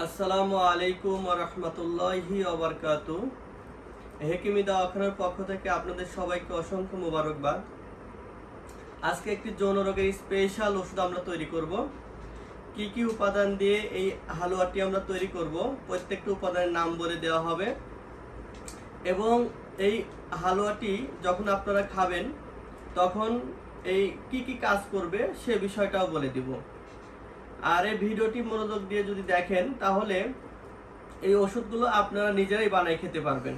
আসসালামু আলাইকুম ওয়া রাহমাতুল্লাহি ওয়া বারাকাতুহু। হেকিমি দাওয়াখানার পক্ষ থেকে আপনাদের সবাইকে অসংখ্য মোবারকবাদ। আজকে একটি যৌন রোগের স্পেশাল ওষুধ আমরা তৈরি করব। কি কি উপাদান দিয়ে এই হালুয়াটি আমরা তৈরি করব, প্রত্যেকটা উপাদানের নাম বলে দেওয়া হবে এবং এই হালুয়াটি যখন আপনারা খাবেন তখন এই কি কি কাজ করবে সে বিষয়টাও বলে দিব। আর এই ভিডিওটি মনোযোগ দিয়ে যদি দেখেন তাহলে এই ওষুধগুলো আপনারা নিজেরাই বানাই খেতে পারবেন।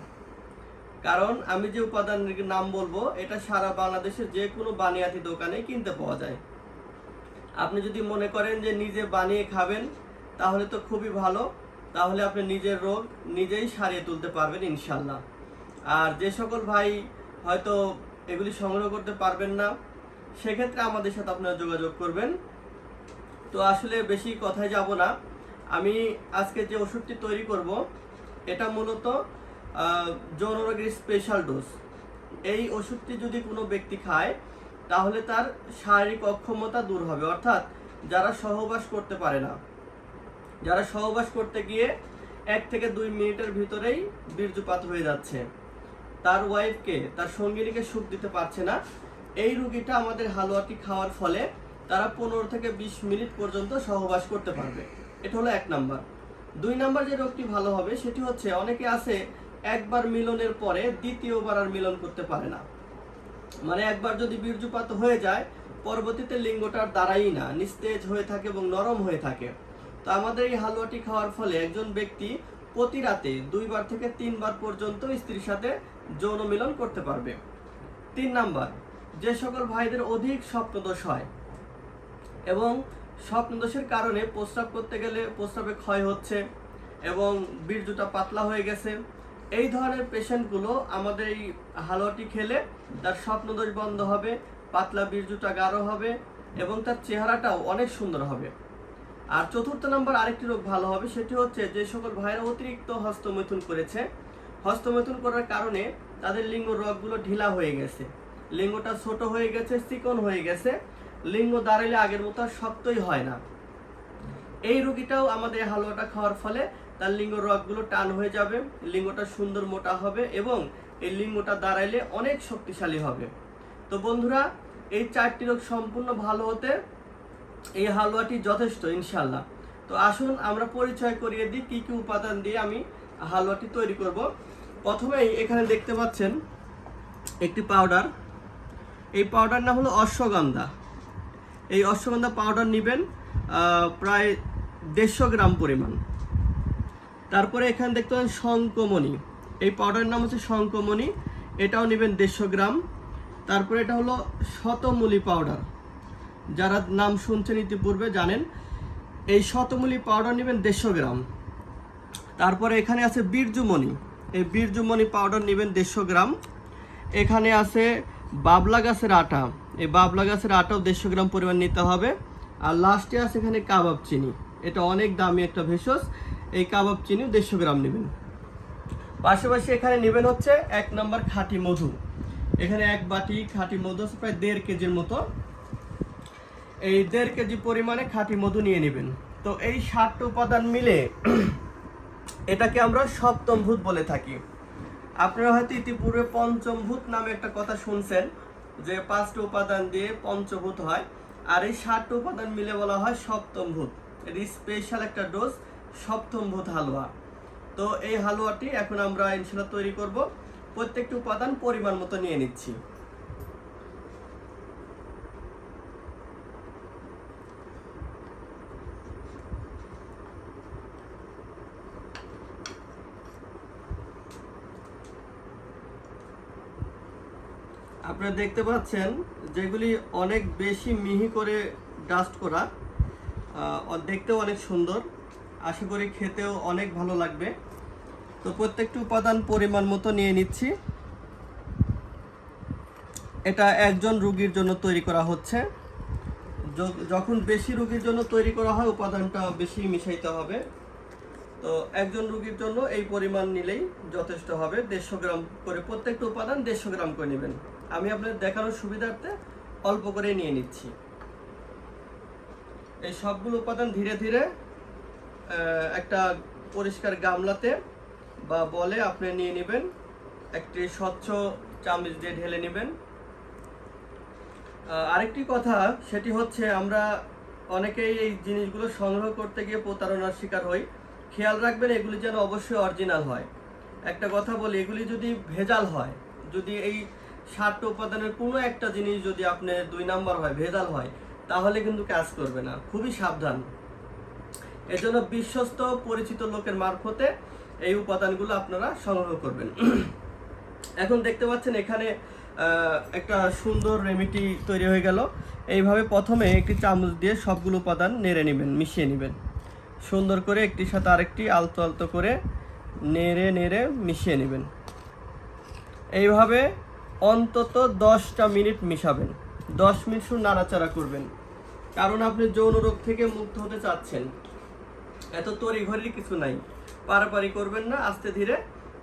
কারণ আমি যে উপাদানের নাম বলবো এটা সারা বাংলাদেশের যে কোনো বানিয়াতি দোকানে কিনতে পাওয়া যায়। আপনি যদি মনে করেন যে নিজে বানিয়ে খাবেন তাহলে তো খুবই ভালো, তাহলে আপনি নিজের রোগ নিজেই সারিয়ে তুলতে পারবেন ইনশাল্লাহ। আর যে সকল ভাই হয়তো এগুলি সংগ্রহ করতে পারবেন না, সেক্ষেত্রে আমাদের সাথে আপনারা যোগাযোগ করবেন। তো আসলে বেশি কথায় যাব না, আমি আজকে যে ওষুধটি তৈরি করব এটা মূলত যৌন রোগের স্পেশাল ডোজ। এই ওষুধটি যদি কোনো ব্যক্তি খায় তাহলে তার শারীরিক অক্ষমতা দূর হবে, অর্থাৎ যারা সহবাস করতে পারে না, যারা সহবাস করতে গিয়ে 1 থেকে 2 মিনিটের ভিতরেই বীর্যপাত হয়ে যাচ্ছে, তার ওয়াইফকে তার সঙ্গিনীকে সুখ দিতে পারছে না, এই রোগীটা আমাদের হালুয়াটি খাওয়ার ফলে তারা 15 থেকে 20 মিনিট পর্যন্ত সহবাস করতে পারবে। এটা হলো 1 নাম্বার। 2 নাম্বার যে রোগটি ভালো হবে সেটি হচ্ছে, অনেকে আছে একবার মিলনের পরে দ্বিতীয়বার আর মিলন করতে পারে না, মানে একবার যদি বীর্যপাত হয়ে যায় পরবর্তীতে লিঙ্গটার দাঁড়াই না, নিস্তেজ হয়ে থাকে এবং নরম হয়ে থাকে। তো আমাদের এই হালুয়াটি খাওয়ার ফলে একজন ব্যক্তি প্রতি রাতে 2 বার থেকে 3 বার পর্যন্ত স্ত্রীর সাথে যৌন মিলন করতে পারবে। 3 নাম্বার, যে সকল ভাইদের অধিক স্বপ্নদোষ হয় এবং স্বপ্নদোষের কারণে প্রস্রাব করতে গেলে প্রস্রাবে ক্ষয় হচ্ছে এবং বীর্যটা পাতলা হয়ে গেছে, এই ধরনের পেশেন্টগুলো আমাদের এই হালুয়াটি খেলে তার স্বপ্নদোষ বন্ধ হবে, পাতলা বীর্যটা গাঢ় হবে এবং তার চেহারাটাও অনেক সুন্দর হবে। আর 4র্থ নাম্বার আরেকটি রোগ ভালো হবে, সেটি হচ্ছে যে সকল ভাইরা অতিরিক্ত হস্তমৈথুন করেছে, হস্তমৈথুন করার কারণে তাদের লিঙ্গ রগগুলো ঢিলা হয়ে গেছে, লিঙ্গটা ছোট হয়ে গেছে, চিকন হয়ে গেছে, লিঙ্গ দাঁড়ালে আগের মতো শক্তই হয় না, এই রোগীটাও আমাদের হালুয়াটা খাওয়ার ফলে তার লিঙ্গ রগগুলো টান হয়ে যাবে, লিঙ্গটা সুন্দর মোটা হবে এবং এই লিঙ্গটা দাঁড়াইলে অনেক শক্তিশালী হবে। তো বন্ধুরা, এই 4টি রোগ সম্পূর্ণ ভালো হতে এই হালুয়াটি যথেষ্ট ইনশাল্লাহ। তো আসুন আমরা পরিচয় করিয়ে দিই কি কি উপাদান দিয়ে আমি হালুয়াটি তৈরি করব। প্রথমেই এখানে দেখতে পাচ্ছেন একটি পাউডার, এই পাউডার নাম হলো অশ্বগন্ধা। এই অশ্বগন্ধা পাউডার নেবেন প্রায় 150 গ্রাম পরিমাণ। তারপরে এখানে দেখতে পাবেন শঙ্কমণি, এই পাউডারের নাম হচ্ছে শঙ্কমণি, এটাও নেবেন 150 গ্রাম। তারপরে এটা হলো শতমূলী পাউডার, যারা নাম শুনছেন ইতিপূর্বে জানেন, এই শতমূলী পাউডার নেবেন 150 গ্রাম। তারপরে এখানে আছে বীর্যমণি, এই বীর্যমণি পাউডার নেবেন 150 গ্রাম। এখানে আছে বাবলা গাছের আটা, এই বাবলা গাছের আটাও 150 গ্রাম পরিমাণ নিতে হবে। আর লাস্টে আছে এখানে কাবাব চিনি, এটা অনেক দামি একটা ভেষজ, এই কাবাব চিনিও 150 গ্রাম নেবেন। পাশাপাশি এখানে নেবেন হচ্ছে 1 নাম্বার খাঁটি মধু, এখানে 1 বাটি খাঁটি মধু আছে প্রায় 1.5 কেজির মতো, এই 1.5 কেজি পরিমাণে খাঁটি মধু নিয়ে নেবেন। তো এই 7টা উপাদান মিলে এটাকে আমরা সপ্তম ভূত বলে থাকি। আপনারা হয়তো ইতিপূর্বে পঞ্চম ভূত নামে একটা কথা শুনছেন, যে 5টা উপাদান দিয়ে পঞ্চভূত হয়, আর এই 7টা উপাদান মিলে বলা হয় সপ্তম ভূত। এটি স্পেশাল একটা ডোজ সপ্তম ভূত হালুয়া। তো এই হালুয়াটি এখন আমরা ইনশাল্লাহ তৈরি করব। প্রত্যেকটা উপাদান পরিমাণ মতো নিয়ে নিচ্ছি। আপনারা দেখতে পাচ্ছেন যেগুলি অনেক বেশি মিহি করে ডাস্ট করা, দেখতেও অনেক সুন্দর, আশা করি খেতেও অনেক ভালো লাগবে। তো প্রত্যেকটি উপাদান পরিমাণ মতো নিয়ে নিচ্ছি। এটা একজন রোগীর জন্য তৈরি করা হচ্ছে, যখন বেশি রোগীর জন্য তৈরি করা হয় উপাদানটা বেশি মিশাইতে হবে। তো একজন রোগীর জন্য এই পরিমাণ নিলেই যথেষ্ট হবে, 150 গ্রাম করে প্রত্যেকটা উপাদান 150 গ্রাম করে নেবেন। আমি আপনাদের দেখানোর সুবিধার্থে অল্প করে নিয়ে নিচ্ছি। এই সবগুলো উপাদান ধীরে ধীরে একটা পরিষ্কার গামলাতে বা বলে আপনি নিয়ে নেবেন, একটি স্বচ্ছ চামচ দিয়ে ঢেলে নেবেন। আরেকটি কথা, সেটি হচ্ছে আমরা অনেকেই এই জিনিসগুলো সংগ্রহ করতে গিয়ে প্রতারণার শিকার হই। খেয়াল রাখবেন এগুলি যেন অবশ্যই অরিজিনাল হয়। একটা কথা বলি, এগুলি যদি ভেজাল হয়, যদি এই 7টা উপাদানের কোনো একটা জিনিস যদি আপনার 2 নাম্বার হয়, ভেজাল হয়, তাহলে কিন্তু কাজ করবে না। খুবই সাবধান। এজন্য বিশ্বস্ত পরিচিত লোকের মারফতে এই উপাদানগুলো আপনারা সংগ্রহ করবেন। এখন দেখতে পাচ্ছেন এখানে একটা সুন্দর রেমেডি তৈরি হয়ে গেল। এইভাবে প্রথমে একটি চামচ দিয়ে সবগুলো উপাদান নেড়ে নেবেন, মিশিয়ে নেবেন সুন্দর করে, একটির সাথে আরেকটি আলতো আলতো করে নেড়ে নেড়ে মিশিয়ে নেবেন। এইভাবে অন্তত 10টা মিনিট মিশাবেন। 10 মিনিট শুধু নাড়াচাড়া করবেন, কারণ আপনি যৌন রোগ থেকে মুক্ত হতে চাচ্ছেন। এত তড়িঘড়ির কিছু নাই, পারাপারি করবেন না, আস্তে ধীরে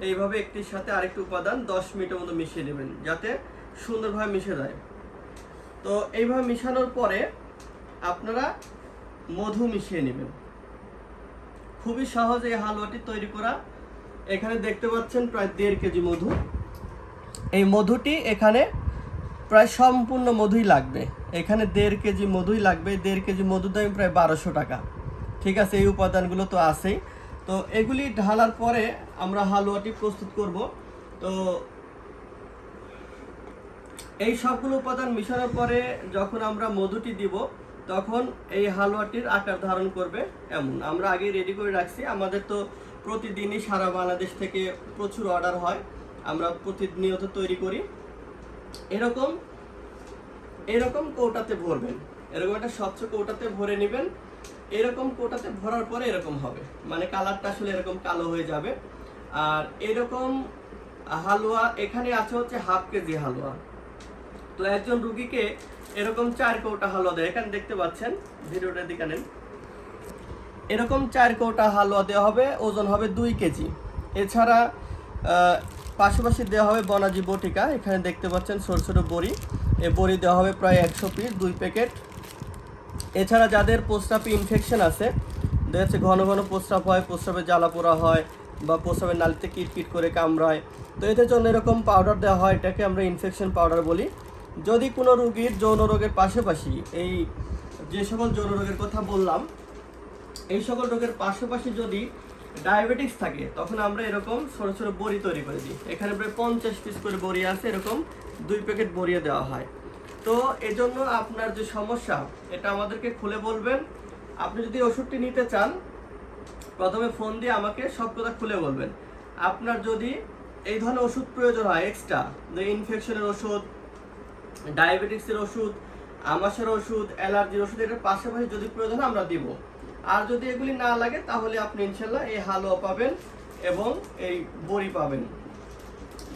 এইভাবে একটির সাথে আরেকটি উপাদান 10 মিনিটের মতো মিশিয়ে নেবেন, যাতে সুন্দরভাবে মিশে যায়। তো এইভাবে মিশানোর পরে আপনারা মধু মিশিয়ে নেবেন। খুবই সহজ এই হালুয়াটি তৈরি করা। এখানে দেখতে পাচ্ছেন প্রায় 1.5 কেজি মধু। এই মধুটি এখানে প্রায় সম্পূর্ণ মধুই লাগবে। এখানে 1.5 কেজি মধুই লাগবে। 1.5 কেজি মধুর দাম প্রায় 1200 টাকা। ঠিক আছে, এই উপাদানগুলো তো আছেই। তো এগুলি ঢালার পরে আমরা হালুয়াটি প্রস্তুত করব। তো এই সবগুলো উপাদান মিশানোর পরে যখন আমরা মধুটি দিব, তখন এই হালুয়াটির আকার ধারণ করবে এমন। আমরা আগে রেডি করে রাখছি। আমাদের তো প্রতিদিনই সারা বাংলাদেশ থেকে প্রচুর অর্ডার হয়, আমরা প্রতিনিয়ত তৈরি করি। এরকম কৌটাতে ভরবেন, এরকম একটা স্বচ্ছ কৌটাতে ভরে নেবেন। এরকম কৌটাতে ভরার পরে এরকম হবে, মানে কালারটা আসলে এরকম কালো হয়ে যাবে। আর এরকম হালুয়া এখানে আছে হচ্ছে 1/2 কেজি হালুয়া। তো একজন রুগীকে এরকম 4 কৌটা হালুয়া দেয়। এখানে দেখতে পাচ্ছেন, ভিডিওটা দিকে নেন। এরকম 4 কৌটা হালুয়া দেওয়া হবে, ওজন হবে 2 কেজি। এছাড়া পাশাপাশি দেওয়া হবে বনাজি বটিকা। এখানে দেখতে পাচ্ছেন ছোট ছোট বড়ি, এই বড়ি দেওয়া হবে প্রায় 100 পিস, 2 প্যাকেট। এছাড়া যাদের প্রস্রাবে ইনফেকশন আছে, দেখা যাচ্ছে ঘন ঘন প্রস্রাব হয়, প্রস্রাবে জ্বালা পোড়া হয়, বা প্রস্রাবের নালীতে কিটকিট করে কামড়ায়, তো এদের জন্য এরকম পাউডার দেওয়া হয়। এটাকে আমরা ইনফেকশন পাউডার বলি। যদি কোনো রুগীর যৌন রোগের পাশাপাশি, এই যে সকল যৌন রোগের কথা বললাম, এই সকল রোগের পাশাপাশি যদি ডায়াবেটিস থাকে, তখন আমরা এরকম ছোট ছোট বড়ি তৈরি করে দিই। এখানে প্রায় 50 পিস করে বড়ি আছে, এরকম 2 প্যাকেট বড়িয়ে দেওয়া হয়। তো এজন্য আপনার যে সমস্যা, এটা আমাদেরকে খুলে বলবেন। আপনি যদি ওষুধটি নিতে চান, প্রথমে ফোন দিয়ে আমাকে সব কথা খুলে বলবেন। আপনার যদি এই ধরনের ওষুধ প্রয়োজন হয়, এক্সট্রা ইনফেকশনের ওষুধ, ডায়াবেটিক্সের ওষুধ, আমাশার ওষুধ, অ্যালার্জির ওষুধ, এটার পাশাপাশি যদি প্রয়োজন হয় আমরা দিব। আর যদি এগুলি না লাগে, তাহলে আপনি ইনশাল্লাহ এই হালুয়া পাবেন এবং এই বড়ি পাবেন।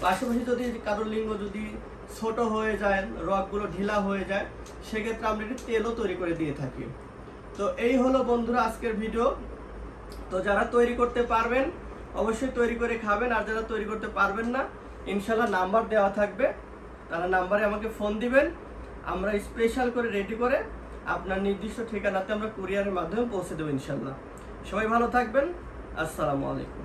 পাশাপাশি যদি কারোর লিঙ্গ যদি ছোট হয়ে যায়, রগগুলো ঢিলা হয়ে যায়, সেক্ষেত্রে আমরা একটি তেলও তৈরি করে দিয়ে থাকি। তো এই হলো বন্ধুরা আজকের ভিডিও। তো যারা তৈরি করতে পারবেন অবশ্যই তৈরি করে খাবেন, আর যারা তৈরি করতে পারবেন না, ইনশাল্লাহ নাম্বার দেওয়া থাকবে, তারা নাম্বারে আমাকে ফোন দিবেন। আমরা স্পেশাল করে রেডি করে আপনার নির্দিষ্ট ঠিকানাতে আমরা কুরিয়ারের মাধ্যমে পৌঁছে দেবো ইনশাল্লাহ। সবাই ভালো থাকবেন। আসসালামু আলাইকুম।